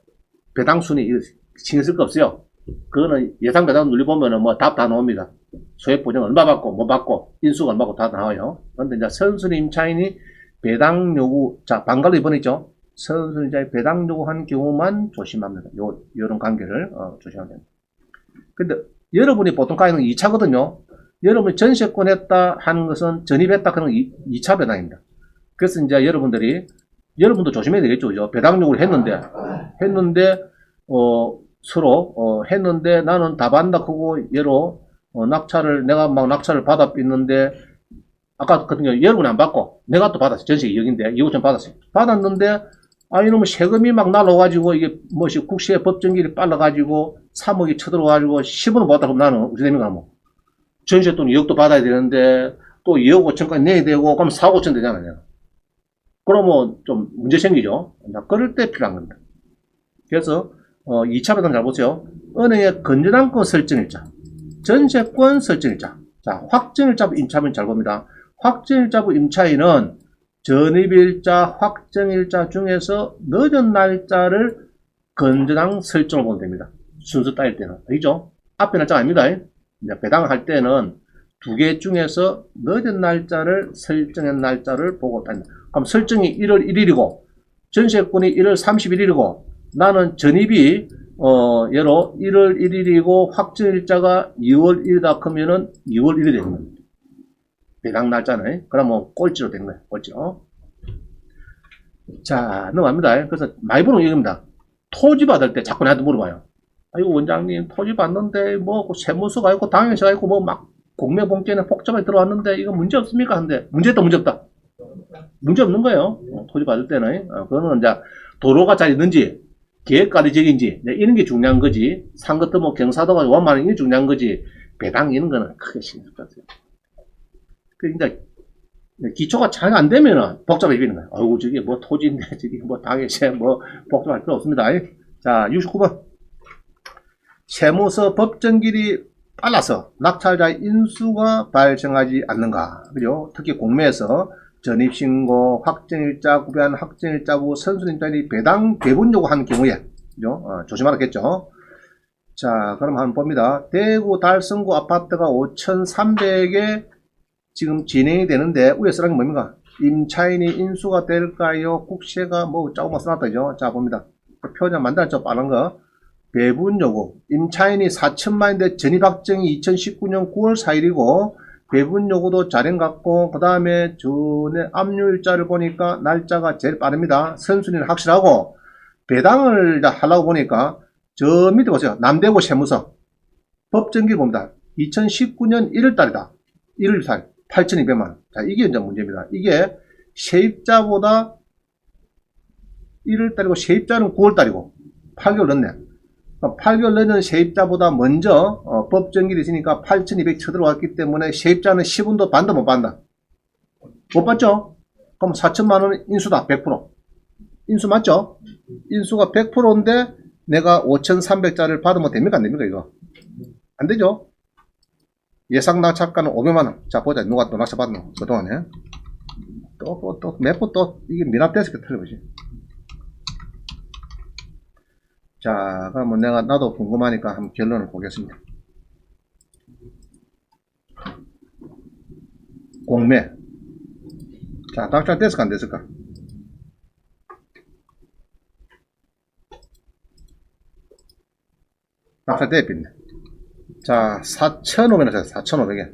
배당 순위, 신경 쓸 거 없어요. 그거는 예상 배당 눌러보면은 뭐 답 다 나옵니다. 소액 보증 얼마 받고, 뭐 받고, 인수가 얼마 받고 다 나와요. 그런데 이제 선수님 차인이 배당 요구, 자, 방갈로 이번에 있죠. 선수님자의 배당 요구한 경우만 조심합니다. 요런 관계를 조심하면 됩니다. 근데 여러분이 보통 가는 2차거든요. 여러분이 전세권 했다 하는 것은 전입했다 하는 2차 배당입니다. 그래서 이제 여러분도 조심해야 되겠죠. 그죠? 배당 요구를 했는데, 서로, 했는데 나는 다 받는다 하고, 얘로, 내가 막 낙찰을 받았는데, 아까 같은 경우 여러분이 안 받고, 내가 또 받았어요. 전세 2억인데, 2억 전 받았어요. 받았는데, 이놈의 세금이 막 날라와가지고, 이게, 국세 법정기일이 빨라가지고, 3억이 쳐들어가지고, 10원을 못 받다 그러면 나는, 어떻게 됩니까, 뭐. 전세돈 2억도 받아야 되는데, 또 2억 5천까지 내야 되고, 그럼 4억 5천 되잖아요. 그러면 좀 문제 생기죠. 그럴 때 필요한 겁니다. 그래서, 2차 배당 잘 보세요. 은행의 건전한권 설정일자, 전세권 설정일자. 자, 확정일자부 임차인 잘 봅니다. 확정일자부 임차인은 전입일자, 확정일자 중에서 늦은 날짜를 건전한 설정을 보면 됩니다. 순서 따질 때는. 알죠? 앞에 날짜가 아닙니다. 이제 배당을 할 때는 두 개 중에서 늦은 날짜를 설정한 날짜를 보고 따진다. 그럼 설정이 1월 1일이고, 전세권이 1월 31일이고, 나는 전입이 예로 1월 1일이고 확정일자가 2월 1일이다 그러면은 2월 1일이 되는 겁니다. 배당 날짜는. 그러면 꼴찌로 된 거예요. 꼴찌로. 자, 넘어갑니다. 그래서 많이 보는 얘기입니다. 토지 받을 때 자꾸 나한테 물어봐요. 아이고 원장님 토지 받는데 뭐 세무서가 있고 당연시가 있고 뭐 막 공매봉제는 복잡하게 들어왔는데 이거 문제 없습니까? 한데 문제 있다 문제 없다. 문제 없는 거예요. 토지 받을 때는. 그거는 이제 도로가 잘 있는지 계획관리적인지 이런 게 중요한 거지. 산 것도 뭐 경사도가 원만한 게 중요한 거지. 배당 이런 거는 크게 신경 쓸 것 같아요. 그러니까 기초가 잘 안 되면은 복잡해지는 거예요. 아이고 저게 뭐 토지인데 저게 뭐 당해세 뭐 복잡할 필요 없습니다. 자 69번 세무서 법정기일이 빨라서 낙찰자의 인수가 발생하지 않는가. 그죠? 특히 공매에서 전입신고, 확정일자, 구별 확정일자부, 선수님들이 배당 배분 요구하는 경우에, 그죠? 조심하라겠죠? 자, 그럼 한번 봅니다. 대구 달성구 아파트가 5,300에 지금 진행이 되는데, 위에 쓰라는 게 뭡니까? 임차인이 인수가 될까요? 국세가 뭐, 짜고 막 써놨다죠? 자, 봅니다. 표현 만들었죠? 빠른 거. 배분 요구. 임차인이 4천만인데 전입 확정이 2019년 9월 4일이고, 배분 요구도 잘행 같고, 그 다음에 전에 압류일자를 보니까 날짜가 제일 빠릅니다. 선순위는 확실하고, 배당을 하려고 보니까, 저 밑에 보세요. 남대구 세무서. 법정기일 봅니다. 2019년 1월달이다. 1월 8,200만원. 자, 이게 이제 문제입니다. 이게 세입자보다 1월달이고, 세입자는 9월달이고, 8개월 늦네. 8개월 늦은 세입자보다 먼저 법정기일이 있으니까 8,200 쳐들어왔기 때문에 세입자는 10원도 받는다 못 받는다? 못 받죠? 그럼 4천만원 인수다. 100%. 인수 맞죠? 인수가 100%인데 내가 5,300짜리를 받으면 됩니까? 안 됩니까? 이거? 안 되죠? 예상 낙찰가는 500만원. 자 보자. 누가 또 낙찰 받는 그동안에 몇 번 또 이게 미납돼서 틀려보지. 자, 그러면 나도 궁금하니까 한번 결론을 보겠습니다. 공매. 자, 낙찰 됐을까, 안 됐을까? 낙찰 됐겠네. 자, 4,500에 낙찰, 4,500에.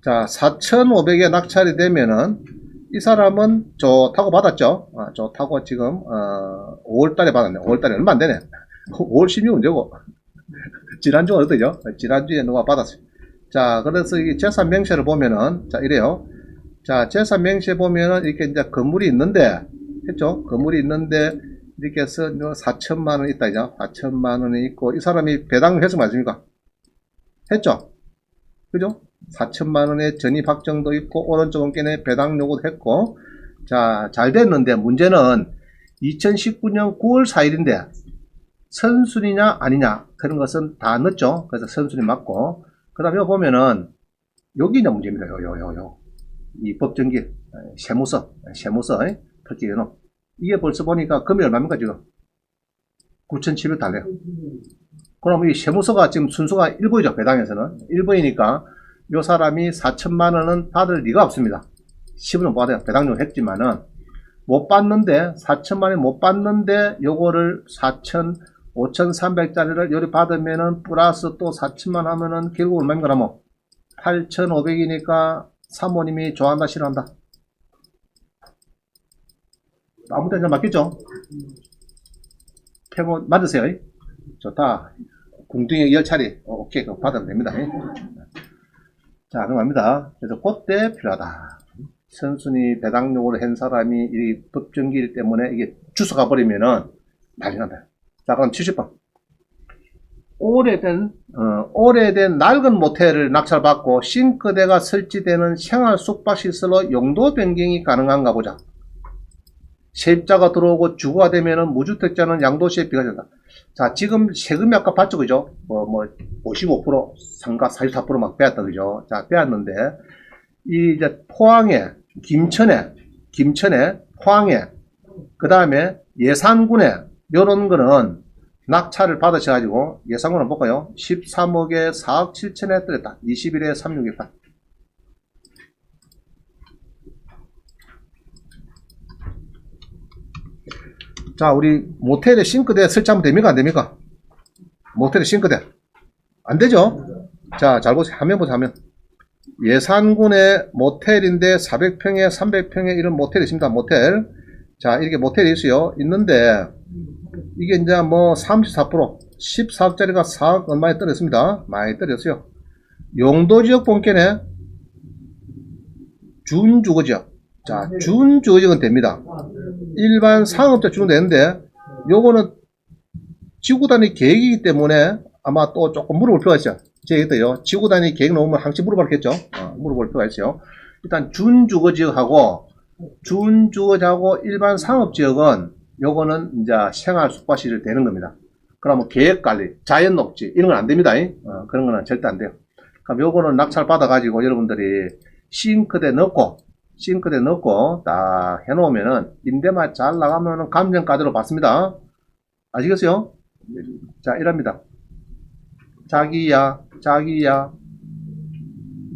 자, 4,500에 낙찰이 되면은, 이 사람은 좋다고 받았죠? 좋다고 지금, 5월달에 받았네. 5월달에 얼마 안 되네. 5월 16일 언제고? 지난주가 어떠죠? 지난주에 누가 받았어요. 자, 그래서 이 재산 명세를 보면은, 자, 이래요. 자, 재산 명세 보면은 이렇게 이제 건물이 있는데, 했죠? 건물이 있는데, 이렇게 해서 4천만원 있다, 이제. 4천만원이 있고, 이 사람이 배당 회수 맞습니까? 했죠? 그죠? 4천만원의 전입 확정도 있고, 오른쪽 원권에 배당 요구도 했고, 자, 잘 됐는데, 문제는 2019년 9월 4일인데 선순위냐 아니냐 그런 것은 다 넣었죠. 그래서 선순위 맞고, 그 다음에 보면은 여기 있는 문제입니다. 이 법정기 세무서 특히 요놈 이게 벌써 보니까 금액이 얼마입니까 지금? 9,700 달래요. 그럼 이 세무서가 지금 순수가 1부이죠. 배당에서는 1부이니까 요 사람이 4천만 원은 받을 리가 없습니다. 10은 받아요. 배당료 했지만은 못 받는데, 4천만 원 못 받는데 요거를 5,300짜리를 요리 받으면은 플러스 또 4천만 하면은 결국 얼마인가 뭐 8,500이니까 사모님이 좋아한다 싫어한다? 아무 데나 맞겠죠? 표본 맞으세요? 좋다. 궁둥이 10차례 오케이 그거 받으면 됩니다. 자 그럼 갑니다. 그래서 그때 필요하다. 선순위 배당료를 한 사람이 이 법정기일 때문에 이게 주워가 버리면은 난리 난다. 자 그럼 70번. 오래된 낡은 모텔을 낙찰받고 싱크대가 설치되는 생활 숙박시설로 용도 변경이 가능한가 보자. 세입자가 들어오고 주거가 되면은 무주택자는 양도세에 비과된다. 자, 지금 세금이 아까 봤죠, 그죠? 55%, 상가 44% 막 빼앗다, 그죠? 자, 빼앗는데, 이 이제 포항에, 김천에, 포항에, 그 다음에 예산군에, 요런 거는 낙찰을 받으셔가지고, 예산군을 볼까요? 13억에 4억 7천에 떨었다. 21에 3628. 자, 우리 모텔에 싱크대 설치하면 됩니까? 안 됩니까? 모텔에 싱크대. 안 되죠? 자, 잘 보세요. 화면 보세요, 화면. 예산군의 모텔인데 400평에 300평에 이런 모텔이 있습니다. 모텔. 자, 이렇게 모텔이 있어요. 있는데, 이게 이제 뭐 34%, 14억짜리가 4억 얼마에 떨어졌습니다. 많이 떨어졌어요. 용도지역 본권에 준주거지역. 자, 준주거지역은 됩니다. 일반 상업자 주면 되는데, 요거는 지구단위 계획이기 때문에 아마 또 조금 물어볼 필요가 있어요. 제가 얘기했대요. 지구단위 계획 나오면 항상 물어봤겠죠? 물어볼 필요가 있어요. 일단 준주거지역하고 일반 상업지역은 요거는 이제 생활 숙박시설 되는 겁니다. 그러면 계획관리, 자연녹지 이런 건 안 됩니다. 그런 거는 절대 안 돼요. 그럼 요거는 낙찰 받아가지고 여러분들이 싱크대 넣고 딱 해놓으면은 임대만 잘 나가면은 감정가대로 받습니다. 아시겠어요? 자, 이럽니다. 자기야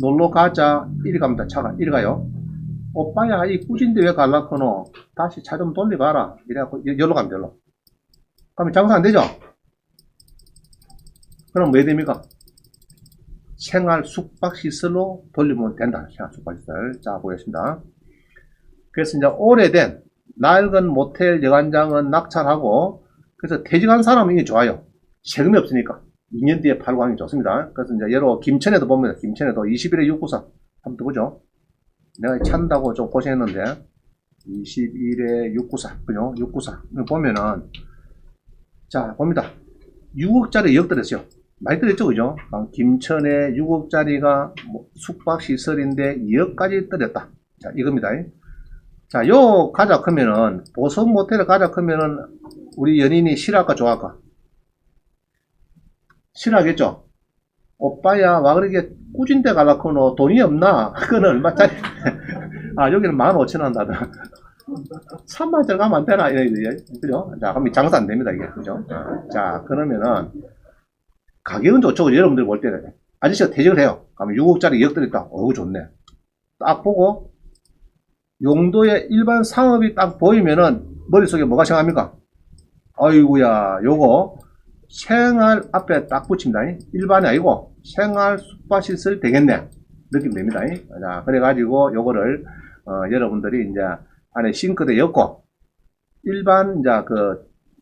놀러 가자. 이리 갑니다. 차가 이리 가요. 오빠야 이 꾸진데 왜 갈라커노? 다시 차 좀 돌려봐라. 이래갖고 여기로 가면 되로. 그러면 장사 안 되죠? 그럼 왜 됩니까? 생활 숙박시설로 돌리면 된다. 생활 숙박시설. 자, 보겠습니다. 그래서 이제 오래된 낡은 모텔 여관장은 낙찰하고, 그래서 퇴직한 사람은 이게 좋아요. 세금이 없으니까. 2년 뒤에 팔고 하는 게 좋습니다. 그래서 이제 여러 김천에도 봅니다. 김천에도 21에 694. 한번 더 보죠. 내가 찬다고 좀 고생했는데, 21에 694. 그죠? 694. 보면은, 자, 봅니다. 6억짜리 2억 들었어요. 많이 떨어졌죠, 그죠? 김천에 6억짜리가 숙박시설인데 2억까지 떨어졌다. 자, 이겁니다. 자, 요 가자 크면은, 보석 모텔을 가자 크면은, 우리 연인이 싫어할까, 좋아할까? 싫어하겠죠? 오빠야, 와, 그렇게 꾸진데 갈라고 너 돈이 없나? 그거는 얼마짜리? 아, 여기는 15,000원 한다. 3만원짜리 가면 안 되나? 그죠? 자, 그럼 장사 안 됩니다, 이게. 그죠? 자, 그러면은, 가격은 좋죠. 여러분들 볼 때는. 아저씨가 퇴직을 해요. 그러면 6억짜리 2억 들었다. 어우, 좋네. 딱 보고, 용도의 일반 상업이 딱 보이면은, 머릿속에 뭐가 생각합니까? 아이고야, 요거, 생활 앞에 딱 붙입니다. 일반이 아니고, 생활 숙박시설 되겠네. 느낌 됩니다. 자, 그래가지고, 요거를, 여러분들이 이제, 안에 싱크대 엮고, 일반, 이제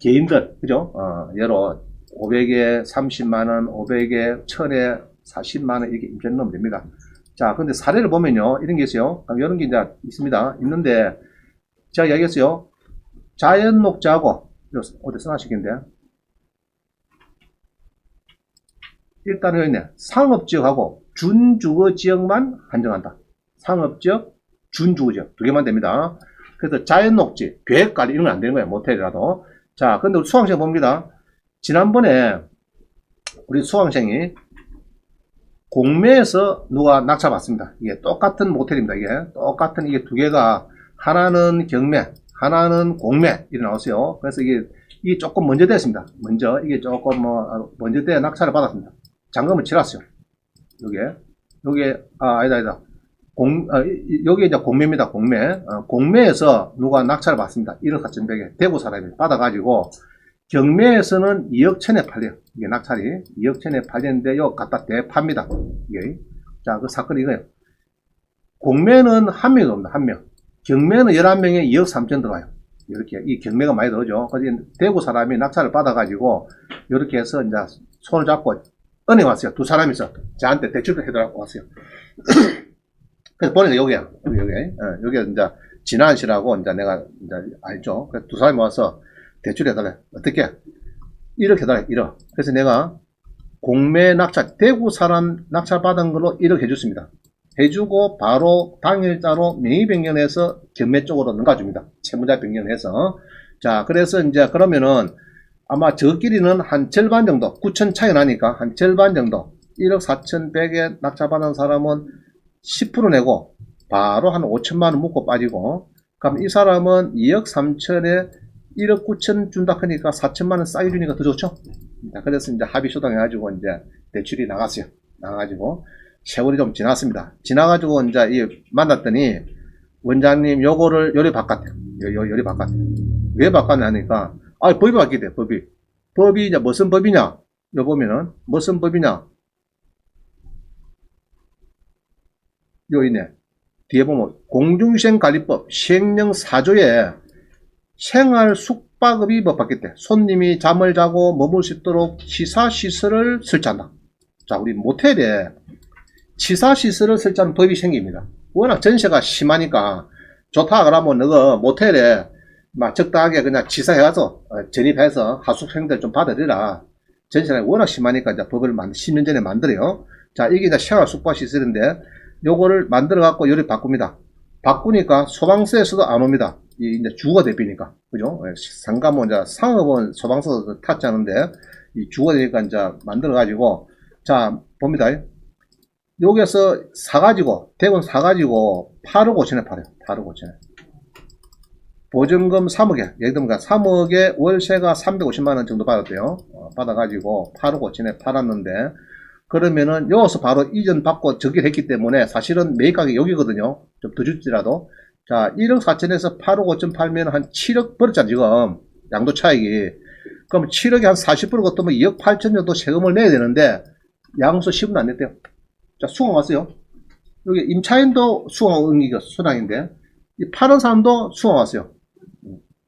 개인들, 그죠? 여러, 500에 30만원, 500에 1000에 40만원 이렇게 임대 넣으면 됩니다. 자, 근데 사례를 보면요. 이런 게 있어요. 이런 게 이제 있습니다. 있는데, 제가 얘기했어요. 자연녹지하고, 어디 써놨시겠는데? 일단은 여기 있네. 상업지역하고 준주거지역만 한정한다. 상업지역, 준주거지역. 두 개만 됩니다. 그래서 자연 녹지, 계획관리 이런 건 안 되는 거예요. 모텔이라도. 자, 근데 우리 수강생 봅니다. 지난번에 우리 수강생이 공매에서 누가 낙찰받습니다. 이게 똑같은 모텔입니다. 이게 똑같은 이게 두 개가 하나는 경매, 하나는 공매 이렇게 나왔어요. 그래서 이게 조금 먼저 됐습니다. 먼저 이게 조금 먼저 돼 낙찰을 받았습니다. 잔금을 치렀어요. 요게 아니다. 여기 이제 공매입니다. 공매. 공매에서 누가 낙찰을 받습니다. 1억 4,100에 대구 사람이 받아가지고 경매에서는 2억 천에 팔려요. 이게 낙찰이 2억 천에 팔리는데 요 갖다 대팝니다. 이게. 자, 그 사건이 이거예요. 공매는 한 명이 옵니다. 한 명. 경매는 11명에 2억 3천 들어가요. 이렇게 이 경매가 많이 들어오죠. 그래서 대구 사람이 낙찰을 받아가지고 이렇게 해서 이제 손을 잡고 은행 왔어요. 두 사람이서 저한테 대출을 해달라고 왔어요. 그래서 보니까 여기야. 여기 이제 진한 씨라고 이제 내가 이제 알죠. 그래서 두 사람이 와서 대출 해달래. 어떻게? 1억 해달래. 1억. 그래서 내가 공매 낙찰, 대구 사람 낙찰 받은 걸로 1억 해줬습니다. 해주고 바로 당일자로 명의 변경해서 경매 쪽으로 넘겨줍니다. 채무자 변경해서. 자, 그래서 이제 그러면은 아마 저끼리는 한 절반 정도, 9천 차이 나니까 한 절반 정도, 1억 4,100에 낙찰받은 사람은 10% 내고 바로 한 5천만 원 묻고 빠지고, 그럼 이 사람은 2억 3천에 1억 9천 준다 하니까 4천만 원 싸게 주니까 더 좋죠. 그래서 이제 합의 소당해가지고 이제 대출이 나갔어요. 나가가지고 세월이 좀 지났습니다. 지나가지고 이제 만났더니 원장님 요거를 요리 바꿨대요. 요리 바꿨대요. 왜 바꿨냐 하니까 법이 바뀌대. 법이 이제 무슨 법이냐? 요 보면은 무슨 법이냐? 요 있네. 뒤에 보면 공중위생관리법 시행령 4조에 생활 숙박업이 뭐 바뀌었대. 손님이 잠을 자고 머물 수 있도록 치사시설을 설치한다. 자, 우리 모텔에 치사시설을 설치하는 법이 생깁니다. 워낙 전세가 심하니까 좋다 그러면 너가 모텔에 막 적당하게 그냥 치사해가서 전입해서 하숙생들 좀 받아들이라. 전세가 워낙 심하니까 이제 법을 10년 전에 만들어요. 자, 이게 이제 생활 숙박시설인데 요거를 만들어 갖고 요리 바꿉니다. 바꾸니까 소방서에서도 안 옵니다. 이제 주거 대피니까. 그죠? 상가뭐 이제 상업은 소방서 탔지 않은데 이 주거 되니까 이제 만들어 가지고 자, 봅니다. 여기에서 사가지고 대본 사가지고 8억 5천에 팔아요. 8억 5천에. 보증금 3억에, 예를 들면 3억에 월세가 350만원 정도 받았대요. 받아가지고 8억 5천에 팔았는데, 그러면은 여기서 바로 이전 받고 적용했기 때문에 사실은 매입가격이 여기거든요. 좀 더 줄지라도. 자, 1억 4천에서 8억 5천 팔면 한 7억 벌었잖아, 지금. 양도 차익이. 그럼 7억에 한 40% 같으면 2억 8천 정도 세금을 내야 되는데, 양수 10은 안 냈대요. 자, 수강 왔어요. 여기 임차인도 수강 응기가 순항인데, 이 파는 사람도 수강 왔어요.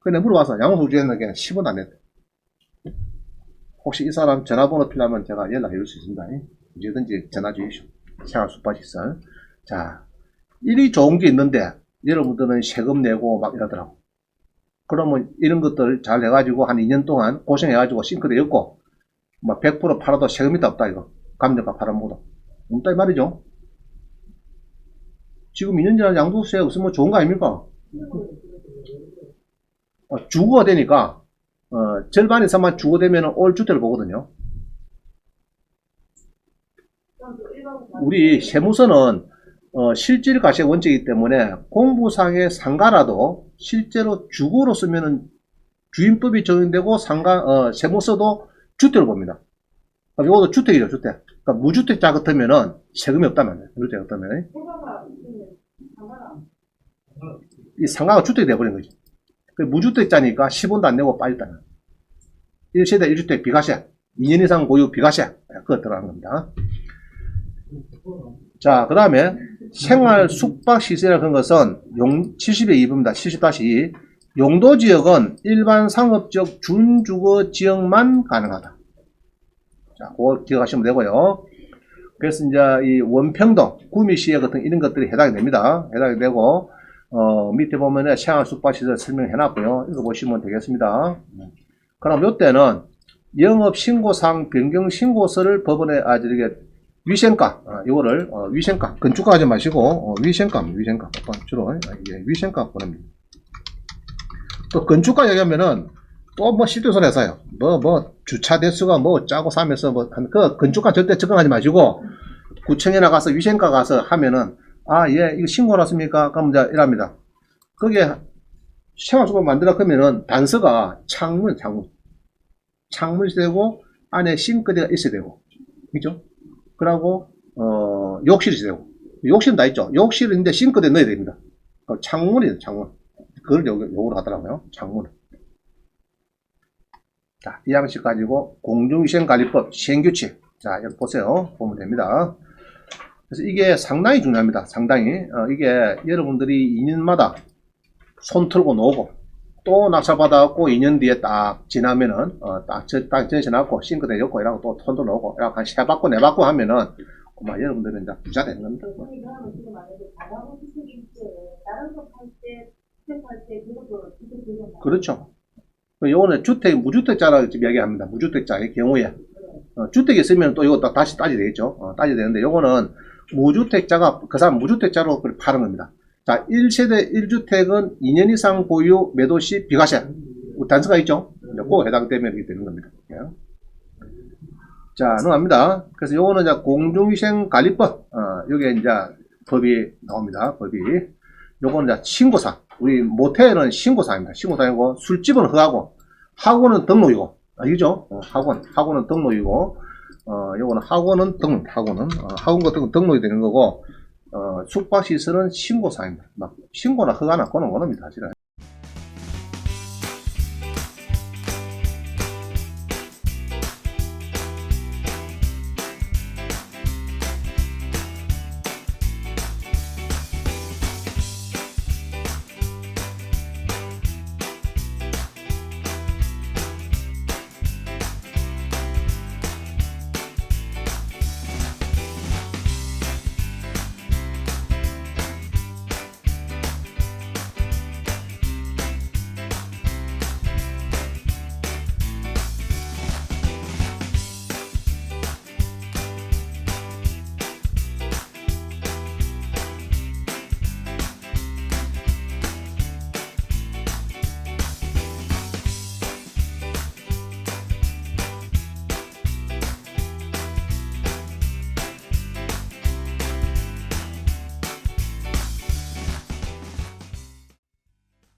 근데 물어봐서 양수 주였는데 10원 안 냈대. 혹시 이 사람 전화번호 필요하면 제가 연락해 줄 수 있습니다. 언제든지 전화 주십시오. 생활 숙박시설. 자, 일이 좋은 게 있는데, 여러분들은 세금 내고 막 이러더라고. 그러면 이런 것들 잘 해가지고 한 2년 동안 고생해가지고 싱크대 엮고, 뭐 100% 팔아도 세금이 없다, 이거. 감정가 팔아먹어도. 없다, 이 말이죠. 지금 2년 전에 양도세 없으면 좋은 거 아닙니까? 주거가 되니까, 절반 이상만 주거되면 올 주택을 보거든요. 우리 세무서는, 실질 가시의 원칙이기 때문에 공부상의 상가라도 실제로 주거로 쓰면은 주임법이 적용되고 세무서도 주택을 봅니다. 이것도 주택이죠, 주택. 그러니까 무주택자 같으면은 세금이 없다면, 무주택 없다면. 이 상가가 주택이 돼버린 거지. 무주택자니까 10원도 안 내고 빠졌다는. 1세대 1주택 비과세, 2년 이상 고유 비과세, 그거 들어가는 겁니다. 자, 그 다음에 생활 숙박시설이라는 것은 70의 2부입니다. 70-2. 용도지역은 일반 상업적 준주거 지역만 가능하다. 자, 그거 기억하시면 되고요. 그래서 이제 이 원평동, 구미시에 같은 이런 것들이 해당이 됩니다. 해당이 되고, 밑에 보면은 생활 숙박시설 설명해 놨고요. 이거 보시면 되겠습니다. 그럼 요때는 영업신고상 변경신고서를 법원에, 저게, 위생가, 요거를, 위생가, 건축가 하지 마시고, 위생가, 주로, 이게 위생가 보냅니다. 또 건축가 얘기하면은 또 뭐 실효선 회사요. 주차 대수가 뭐 짜고 사면서 그 건축가 절대 접근하지 마시고 구청에 나가서 위생과 가서 하면은 이거 신고 났습니까? 그럼 이제 이랍니다. 거기에 생활수법 만들어 그러면은 단서가 창문이 있어야 되고 안에 싱크대가 있어야 되고 그죠? 그러고 욕실이 있어야 되고 욕실은 다 있죠. 욕실인데 싱크대 넣어야 됩니다. 창문이에요. 창문. 그걸 요구를 하더라고요. 창문을. 자, 이 양식 가지고 공중위생관리법 시행규칙. 자, 여기 보세요. 보면 됩니다. 그래서 이게 상당히 중요합니다. 상당히. 이게 여러분들이 2년마다 손 털고 놓고 또 낙찰받아갖고 2년 뒤에 딱 지나면은 딱 전시해놨고 싱크대 엮고 이러고 또 손도 놓고 이러고 한 3바퀴 4바퀴 하면은 여러분들은 이제 부자 되는 겁니다. 지금 만약에 다가구 주택일 때 다른 것할때 주택할 때 그것도 주택 그렇죠. 요거는 무주택자라고 이야기합니다. 무주택자의 경우에 주택이 있으면 또 이거 다시 따져야 되겠죠. 따져야 되는데 요거는 무주택자가 그 사람 무주택자로 파는 겁니다. 자, 1세대 1주택은 2년 이상 보유 매도 시 비과세 단서가 있죠. 꼭 해당되면 이렇게 되는 겁니다. 자, 넘어갑니다. 그래서 요거는 이제 공중위생관리법 여기에 이제 법이 나옵니다. 법이 요거는 이제 신고사. 우리 모텔은 신고사입니다. 신고사이고 술집은 허가고 학원은 등록이고 알죠? 학원은 등록이고 요거는 학원 같은 건 등록이 되는 거고 숙박시설은 신고사입니다. 막 신고나 허가나 그런 거는 겁니다. 사실은.